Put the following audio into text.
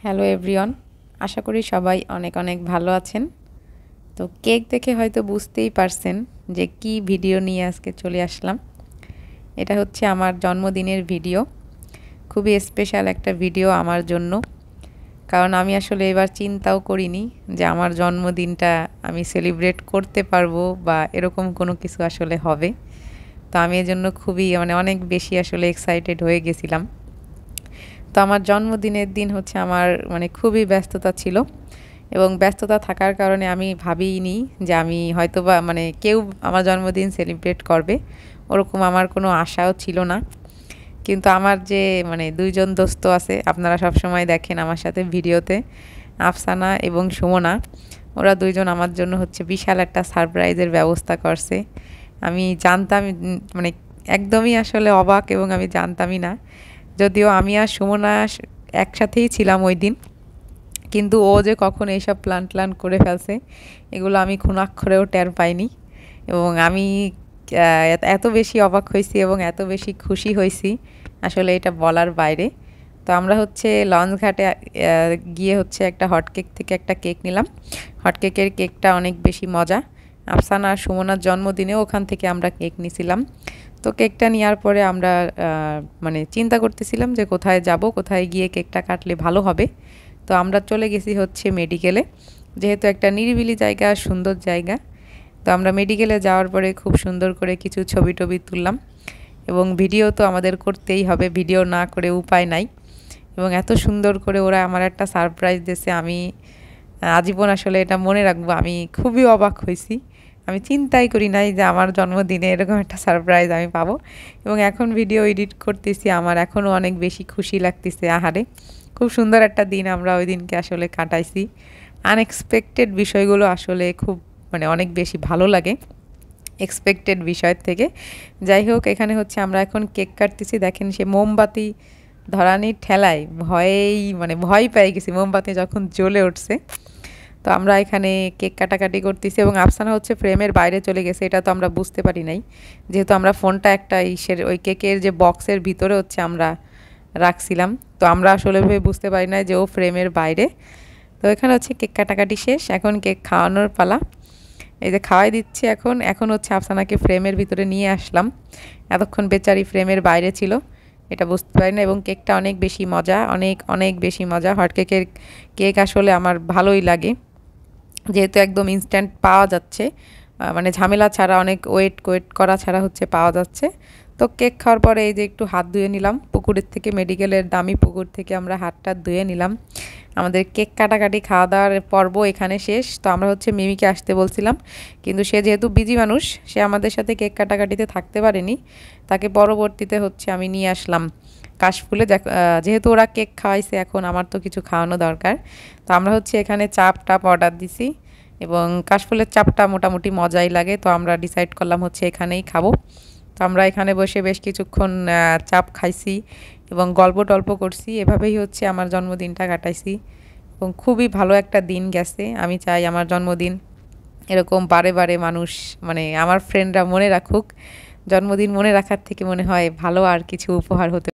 Hello everyone, আশা করি সবাই অনেক অনেক ভালো আছেন। তো কেক দেখে হয়তো বুঝতেই পারছেন যে কি ভিডিও নিয়ে আজকে চলে আসলাম। এটা হচ্ছে আমার জন্মদিনের ভিডিও। খুবই স্পেশাল একটা ভিডিও আমার জন্য, কারণ আমি আসলে এবার চিন্তাও করিনি যে আমার জন্মদিনটা আমি সেলিব্রেট করতে পারবো বা এরকম কোনো কিছু আসলে হবে। তো আমি এজন্য খুবই অনেক বেশি আসলে এক্সাইটেড হয়ে গেছিলাম। তো আমার জন্মদিনের দিন হচ্ছে আমার খুবই ব্যস্ততা ছিল, এবং ব্যস্ততা থাকার কারণে আমি ভাবিনি যে আমি হয়তোবা কেউ আমার জন্মদিন সেলিব্রেট করবে, ওরকম আমার কোনো আশাও ছিল না। কিন্তু আমার যে দুইজন দোস্ত আছে, আপনারা সব সময় দেখেন আমার সাথে ভিডিওতে, আফসানা এবং সুমনা, ওরা দুইজন আমার জন্য হচ্ছে বিশাল একটা সারপ্রাইজের ব্যবস্থা করছে। আমি জানতাম, মানে একদমই আসলে অবাক, এবং আমি জানতামই না। যদিও আমি আর সুমনা একসাথেই ছিলাম ওই দিন, কিন্তু ও যে কখন এইসব প্ল্যান করে ফেলছে এগুলো আমি খুনাক্ষরেও টের পাইনি। এবং আমি এত বেশি অবাক হয়েছি এবং এত বেশি খুশি হয়েছি, আসলে এটা বলার বাইরে। তো আমরা হচ্ছে লঞ্চ ঘাটে গিয়ে হচ্ছে একটা হটকেক থেকে একটা কেক নিলাম। হটকেকের কেকটা অনেক বেশি মজা। আফসানা আর সুমনার জন্মদিনেও ওখান থেকে আমরা কেক নিয়েছিলাম। তো কেকটা নেওয়ার পরে আমরা চিন্তা করতেছিলাম যে কোথায় যাব, কোথায় গিয়ে কেকটা কাটলে ভালো হবে। তো আমরা চলে গেছি হচ্ছে মেডিকেলে, যেহেতু একটা নিরিবিলি জায়গা, সুন্দর জায়গা। তো আমরা মেডিকেলে যাওয়ার পরে খুব সুন্দর করে কিছু ছবি টবি তুললাম, এবং ভিডিও তো আমাদের করতেই হবে, ভিডিও না করে উপায় নাই। এবং এত সুন্দর করে ওরা আমার একটা সারপ্রাইজ দিয়েছে, আমি আজীবন আসলে এটা মনে রাখবো। আমি খুবই অবাক হয়েছি, আমি চিন্তাই করি নাই যে আমার জন্মদিনে এরকম একটা সারপ্রাইজ আমি পাবো। এবং এখন ভিডিও এডিট করতেছি, আমার এখনও অনেক বেশি খুশি লাগতেছে। আহারে, খুব সুন্দর একটা দিন আমরা ওই দিনকে আসলে কাটাইছি। আনএক্সপেক্টেড বিষয়গুলো আসলে খুব অনেক বেশি ভালো লাগে এক্সপেক্টেড বিষয়ের থেকে। যাই হোক, এখানে হচ্ছে আমরা এখন কেক কাটতেছি। দেখেন, সে মোমবাতি ধরানির ঠেলায় ভয়েই ভয় পেয়ে গেছি মোমবাতি যখন জ্বলে উঠছে। তো আমরা এখানে কেক কাটাকাটি করতেছি, এবং আফসানা হচ্ছে ফ্রেমের বাইরে চলে গেছে। এটা তো আমরা বুঝতে পারি নাই, যেহেতু আমরা ফোনটা একটা ওই কেকের যে বক্সের ভিতরে হচ্ছে আমরা রাখছিলাম। তো আমরা আসলে বুঝতে পারি না যে ও ফ্রেমের বাইরে। তো এখানে হচ্ছে কেক কাটাকাটি শেষ, এখন কেক খাওয়ানোর পালা। এই যে খাওয়াই দিচ্ছি এখন। এখন হচ্ছে আফসানাকে ফ্রেমের ভিতরে নিয়ে আসলাম, এতক্ষণ বেচারি ফ্রেমের বাইরে ছিল, এটা বুঝতে পারি না। এবং কেকটা অনেক বেশি মজা, অনেক অনেক বেশি মজা। হট কেকের কেক আসলে আমার ভালোই লাগে, যেহেতু একদম ইনস্ট্যান্ট পাওয়া যাচ্ছে, ঝামেলা ছাড়া, অনেক ওয়েট করা ছাড়া হচ্ছে পাওয়া যাচ্ছে। তো কেক খাওয়ার পরে এই যে একটু হাত ধুয়ে নিলাম পুকুরের থেকে, মেডিকেলের দামি পুকুর থেকে আমরা হাতটা ধুয়ে নিলাম। আমাদের কেক কাটাকাটি খাওয়া দাওয়ার পর্ব এখানে শেষ। তো আমরা হচ্ছে মিমিকে আসতে বলছিলাম, কিন্তু সে যেহেতু বিজি মানুষ, সে আমাদের সাথে কেক কাটাকাটিতে থাকতে পারেনি। তাকে পরবর্তীতে হচ্ছে আমি নিয়ে আসলাম কাশফুলে। যেহেতু ওরা কেক খাওয়াইছে, এখন আমার তো কিছু খাওয়ানো দরকার। তো আমরা হচ্ছে এখানে চাপ টাপ অর্ডার দিছি, এবং কাশফুলের চাপটা মোটামুটি মজাই লাগে। তো আমরা ডিসাইড করলাম হচ্ছে এখানেই খাবো। তো আমরা এখানে বসে বেশ কিছুক্ষণ চাপ খাইছি এবং গল্প টল্প করছি। এভাবেই হচ্ছে আমার জন্মদিনটা কাটাইছি, এবং খুবই ভালো একটা দিন গেছে। আমি চাই আমার জন্মদিন এরকম বারে বারে মানুষ, আমার ফ্রেন্ডরা মনে রাখুক। জন্মদিন মনে রাখার থেকে মনে হয় ভালো আর কিছু উপহার হতে